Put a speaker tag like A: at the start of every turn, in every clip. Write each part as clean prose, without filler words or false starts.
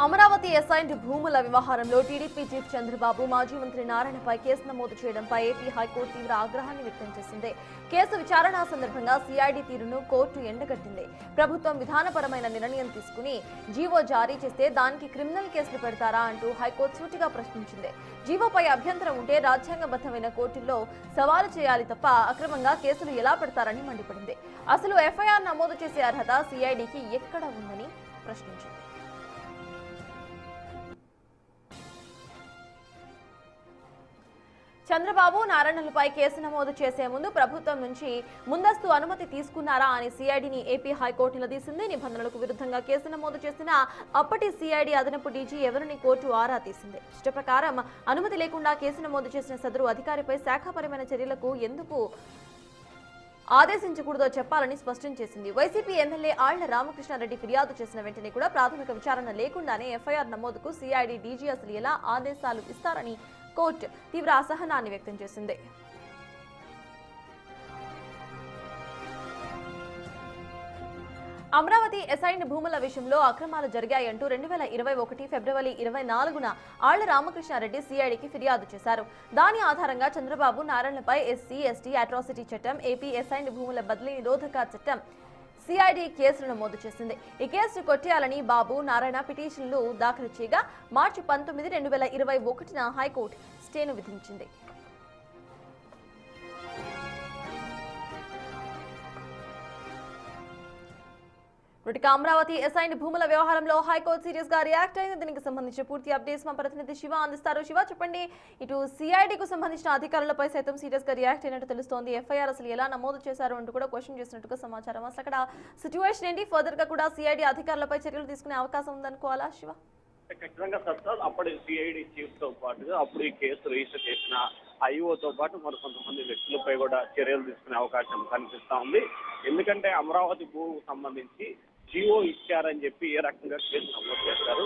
A: Amaravati assigned భూముల వ్యవహారంలో TDP chief Chandrababu మాజీ మంత్రి నారాయణపై కేసు నమోదు చేయడంపై ఏపీ హైకోర్టు తీవ్ర ఆగ్రహాన్ని వ్యక్తం చేసింది. కేసు విచారణ సందర్భంగా సిఐడి తీరును కోర్టు ఎండగట్టింది. ప్రభుత్వం విధానపరమైన నిర్ణయం తీసుకుని జీవో జారీ చేస్తే దానికి క్రిమినల్ కేసులు పెడతారా అంటూ హైకోర్టు సూటిగా ప్రశ్నించింది. జీవోపై అభ్యంతరం ఉంటే రాజ్యాంగబద్ధమైన కోర్టుల్లో సవాలు చేయాలి తప్ప అక్రమంగా కేసులు ఎలా పెడతారని మండిపడింది. అసలు ఎఫ్ఐఆర్ నమోదు చేసే అర్హత సిఐడికి ఎక్కడ ఉందని ప్రశ్నించింది. చంద్రబాబు నారాయణలపై కేసు నమోదు చేసే ముందు ప్రభుత్వం నుంచి ముందస్తు అనుమతి తీసుకున్నారా అని సిఐడిని ఏపీ హైకోర్టు నిలదీసింది. నిబంధనలకు విరుద్ధంగా కేసు నమోదు చేసిన అప్పటి సిఐడి అదనపు డీజీ ఎవరిని కోర్టు ఆరా తీసింది. ఇష్ట ప్రకారం అనుమతి లేకుండా కేసు నమోదు చేసిన సదరు అధికారిపై శాఖాపరమైన చర్యలకు ఎందుకు ఆదేశించకూడదో చెప్పాలని స్పష్టం చేసింది. వైసీపీ ఎమ్మెల్యే ఆళ్ల రామకృష్ణారెడ్డి ఫిర్యాదు చేసిన వెంటనే కూడా ప్రాథమిక విచారణ లేకుండానే ఎఫ్ఐఆర్ నమోదుకు సిఐడి డీజీ అసలు ఎలా ఆదేశాలు ఇస్తారని కోర్టు తీవ్ర అసహనాన్ని వ్యక్తం చేసింది. అమరావతి అసైన్డ్ భూముల విషయంలో అక్రమాలు జరిగాయంటూ 2021 ఫిబ్రవరి 24న ఆళ్ల రామకృష్ణారెడ్డి సిఐడికి ఫిర్యాదు చేశారు. దాని ఆధారంగా చంద్రబాబు నారాయణపై ఎస్సీ ఎస్టీ అట్రాసిటీ చట్టం, ఏపీ అసైన్డ్ భూముల బదిలీ నిరోధక చట్టం సిఐడి కేసులు నమోదు చేసింది. ఈ కేసును కొట్టేయాలని బాబు నారాయణ పిటిషన్లు దాఖలు చేయగా మార్చి 19, 2021న హైకోర్టు స్టేను విధించింది. అమరావతి అసైన్డ్ భూముల వ్యవహారంలో హైకోర్టు సీరియస్ గా రియాక్ట్ అయింది. దీనికి సంబంధించిన పూర్తి అప్డేట్స్ మా ప్రతినిధి శివ అందిస్తారు. శివ, చెప్పండి, ఇటు సిఐడికి సంబంధించిన అధికారులపై సైతం సీరియస్ గా రియాక్ట్ అయినట్టు తెలుస్తోంది. ఎఫ్ఐఆర్ అసలు ఎలా నమోదు చేశారు అంటూ కూడా క్వశ్చన్ చేసినట్టుగా సమాచారం. అసలు అక్కడ సిచ్యువేషన్ ఏంటి? ఫర్దర్ గా కూడా సిఐడి అధికారులపై చర్యలు తీసుకునే అవకాశం ఉందనుకోవాలా శివ?
B: ఖచ్చితంగా సత్తాజ్ అప్పటి సిఐడి చీఫ్ తో పాటుగా అప్పుడు ఈ కేసు రిజిస్టర్ చేసిన ఐఓతో పాటు మరి కొంతమంది వ్యక్తులపై కూడా చర్యలు తీసుకునే అవకాశం కనిపిస్తా ఉంది. ఎందుకంటే అమరావతి భూమికి సంబంధించి జీవో ఇచ్చారని చెప్పి ఏ రకంగా కేసు నమోదు చేస్తారు,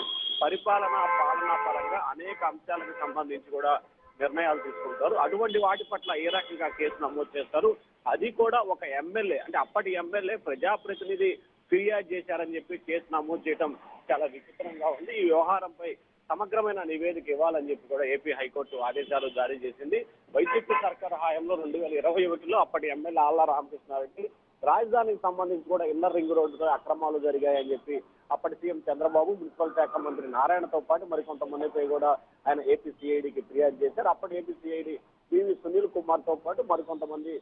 B: పాలనా పరంగా అనేక అంశాలకు సంబంధించి కూడా నిర్ణయాలు తీసుకుంటారు. అటువంటి వాటి పట్ల ఏ రకంగా కేసు నమోదు చేస్తారు, అది కూడా ఒక ఎమ్మెల్యే, అంటే అప్పటి ఎమ్మెల్యే ప్రజాప్రతినిధి ఫిర్యాదు చేశారని చెప్పి కేసు నమోదు చేయడం చాలా విచిత్రంగా ఉంది. ఈ వ్యవహారంపై సమగ్రమైన నివేదిక ఇవ్వాలని చెప్పి కూడా ఏపీ హైకోర్టు ఆదేశాలు జారీ చేసింది. వైసీపీ సర్కారు హయాంలో 2021లో అప్పటి ఎమ్మెల్యే ఆళ్ల రామకృష్ణారెడ్డి రాజధానికి సంబంధించి కూడా ఇన్నర్ రింగ్ రోడ్డుతో అక్రమాలు జరిగాయని చెప్పి అప్పటి సీఎం చంద్రబాబు, మున్సిపల్ శాఖ మంత్రి నారాయణతో పాటు మరికొంతమందిపై కూడా ఆయన ఏపీ సిఐడికి ఫిర్యాదు చేశారు. అప్పటి AP CID PV Sunil Kumar తో పాటు మరికొంతమంది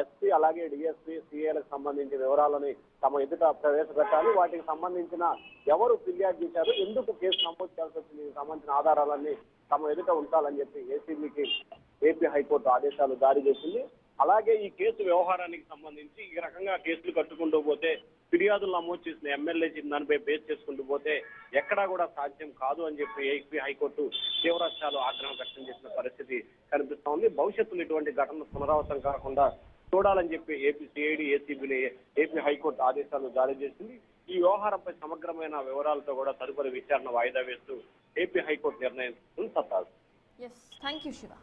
B: ఎస్పీ అలాగే డిఎస్పీ సిఐలకు సంబంధించిన వివరాలని తమ ఎదుట ప్రవేశపెట్టాలి, వాటికి సంబంధించిన ఎవరు ఫిర్యాదు చేశారు, ఎందుకు కేసు నమోదు చేయాల్సి వచ్చింది, దీనికి సంబంధించిన ఆధారాలన్నీ తమ ఎదుట ఉంచాలని చెప్పి ఏసీబీకి ఏపీ హైకోర్టు ఆదేశాలు జారీ చేసింది. అలాగే ఈ కేసు వ్యవహారానికి సంబంధించి ఈ రకంగా కేసులు కట్టుకుంటూ పోతే, ఫిర్యాదులు నమోదు చేసిన ఎమ్మెల్యే దానిపై బేస్ చేసుకుంటూ పోతే ఎక్కడా కూడా సాధ్యం కాదు అని చెప్పి ఏపీ హైకోర్టు తీవ్రస్థాయిలో ఆగ్రహం వ్యక్తం చేసిన పరిస్థితి కనిపిస్తా ఉంది. భవిష్యత్తులో ఇటువంటి ఘటనలు పునరావృతం కాకుండా చూడాలని చెప్పి ఏపీ సిఐడి ఏసీబీని ఏపీ హైకోర్టు ఆదేశాలు జారీ చేసింది. ఈ వ్యవహారంపై సమగ్రమైన వివరాలతో కూడా తదుపరి విచారణ వాయిదా వేస్తూ ఏపీ హైకోర్టు నిర్ణయం తీసుకుంది. సత్తాజ్.
A: Yes, thank you, Shiva.